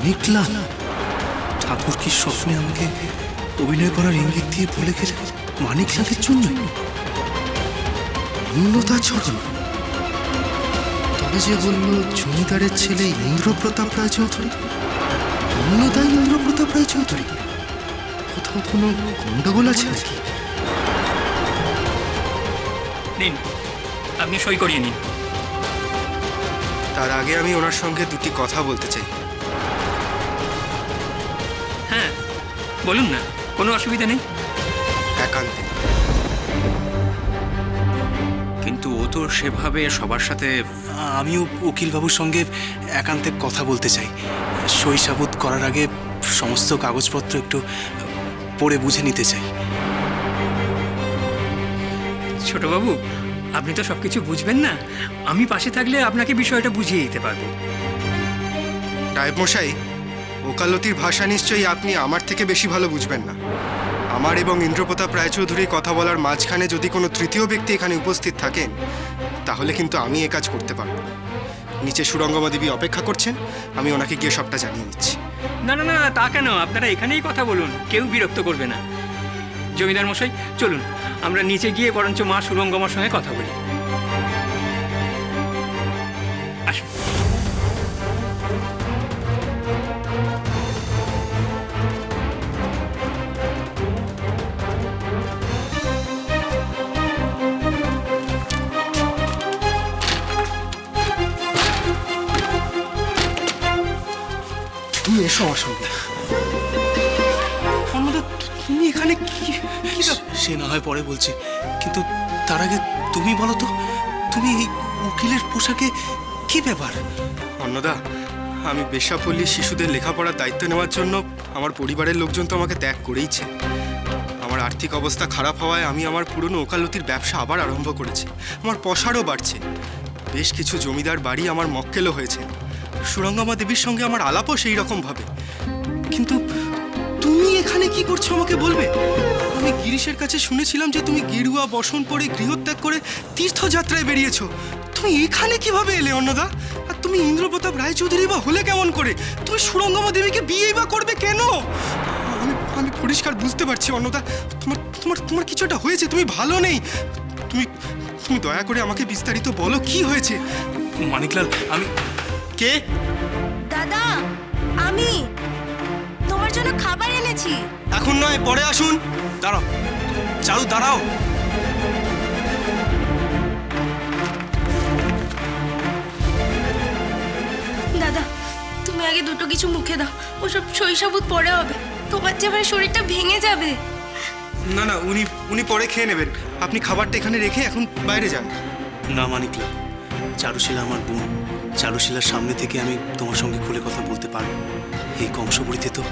মানিকলাল ঠাকুর কি স্বপ্নে আমাকে অভিনয় করার ইঙ্গিত দিয়ে বলে গেলেন মানিকলালের জন্য অন্নদাচরণ। তবে যে বলল জমিদারের ছেলে ইন্দ্রপ্রতাপ রায়চৌধুরী, অন্নদাই ইন্দ্রপ্রতাপ রায়চৌধুরী, কোথাও কোনো গন্ডগোল আছে নাকি? নিন, আপনি সই করিয়ে নিন। তার আগে আমি ওনার সঙ্গে দুটি কথা বলতে চাই। হ্যাঁ বলুন না, কোনো অসুবিধা নেই। একান্তে। কিন্তু ও তো সেভাবে সবার সাথে। আমিও উকিলবাবুর সঙ্গে একান্তে কথা বলতে চাই। সই সাবুত করার আগে সমস্ত কাগজপত্র একটু পড়ে বুঝে নিতে চাই। ছোটবাবু, আপনি তো সব কিছু বুঝবেন না, আমি পাশে থাকলে আপনাকে বিষয়টা বুঝিয়ে দিতে পারবো। নায়েব মশাই, ওকালতির ভাষা নিশ্চয়ই আপনি আমার থেকে বেশি ভালো বুঝবেন না। আমার এবং ইন্দ্রপ্রতাপ রায়চৌধুরীর কথা বলার মাঝখানে যদি কোনো তৃতীয় ব্যক্তি এখানে উপস্থিত থাকেন, তাহলে কিন্তু আমি এ কাজ করতে পারবো না। নিচে সুরঙ্গমা দেবী অপেক্ষা করছেন, আমি ওনাকে গিয়ে সবটা জানিয়ে দিচ্ছি। না না না, তা কেন? আপনারা এখানেই কথা বলুন, কেউ বিরক্ত করবে না। জমিদার মশাই চলুন, আমরা নিচে গিয়ে বরঞ্চ মা সুরঙ্গমার সঙ্গে কথা বলি। আসুন। তুমি এসো আমার সঙ্গে। অন্নদা, তুমি এখানে কি? সে না হয় পরে বলছি, কিন্তু তার আগে তুমি বলো তো, তুমি এই উকিলের পোশাকে কি ব্যাপার? অন্নদা, আমি বেশ্যাপল্লী শিশুদের লেখাপড়ার দায়িত্ব নেওয়ার জন্য আমার পরিবারের লোকজন তো আমাকে ত্যাগ করেইছে। আমার আর্থিক অবস্থা খারাপ হওয়ায় আমি আমার পুরনো ওকালতির ব্যবসা আবার আরম্ভ করেছি। আমার পসারও বাড়ছে। বেশ কিছু জমিদার বাড়ি আমার মক্কেলও হয়েছে। সুরঙ্গমা দেবীর সঙ্গে আমার আলাপও সেই রকমভাবে। কিন্তু তুমি এখানে কি করছো আমাকে বলবে? আমি গিরিশের কাছে শুনেছিলাম যে তুমি গেরুয়া বসন পরে গৃহত্যাগ করে তীর্থযাত্রায় বেরিয়েছো। তুমি এখানে কিভাবে এলে অন্নদা? আর তুমি ইন্দ্রপ্রতাপ রায়চৌধুরী বা হলে কেমন করে? তুমি সুরঙ্গমা দেবীকে বিয়েই বা করবে কেন? আমি পরিষ্কার বুঝতে পারছি অন্নদা, তোমার তোমার তোমার কিছু একটা হয়েছে, তুমি ভালো নেই। তুমি তুমি দয়া করে আমাকে বিস্তারিত বলো, কি হয়েছে? মানিকলাল, আমি কে? দাদা, আমি তোমার জন্য খাবার এনেছি। এখন নয়, পরে আসুন। দাঁড়াও, চারু দাঁড়াও। দাদা, তুমি আগে দুটো কিছু মুখে দাও, ওসব শৈশবুত পরে হবে। তোমার যে আমার শরীরটা ভেঙে যাবে। না না, উনি পরে খেয়ে নেবেন। আপনি খাবারটা এখানে রেখে এখন বাইরে যান। না মানিকলাল, চারুশীলা আমার বোন। চারুশীলার সামনে থেকে আমি তোমার সঙ্গে খুলে কথা বলতে পারবো। এই কংসপুরীতে তো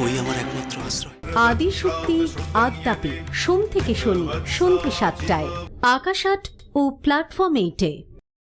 ওই আমার একমাত্র আশ্রয়। আদিশক্তি আদ্যাপি সোম থেকে শনি সন্ধ্যে ৭টায় আকাশ ৮ ও প্ল্যাটফর্ম 8-এ।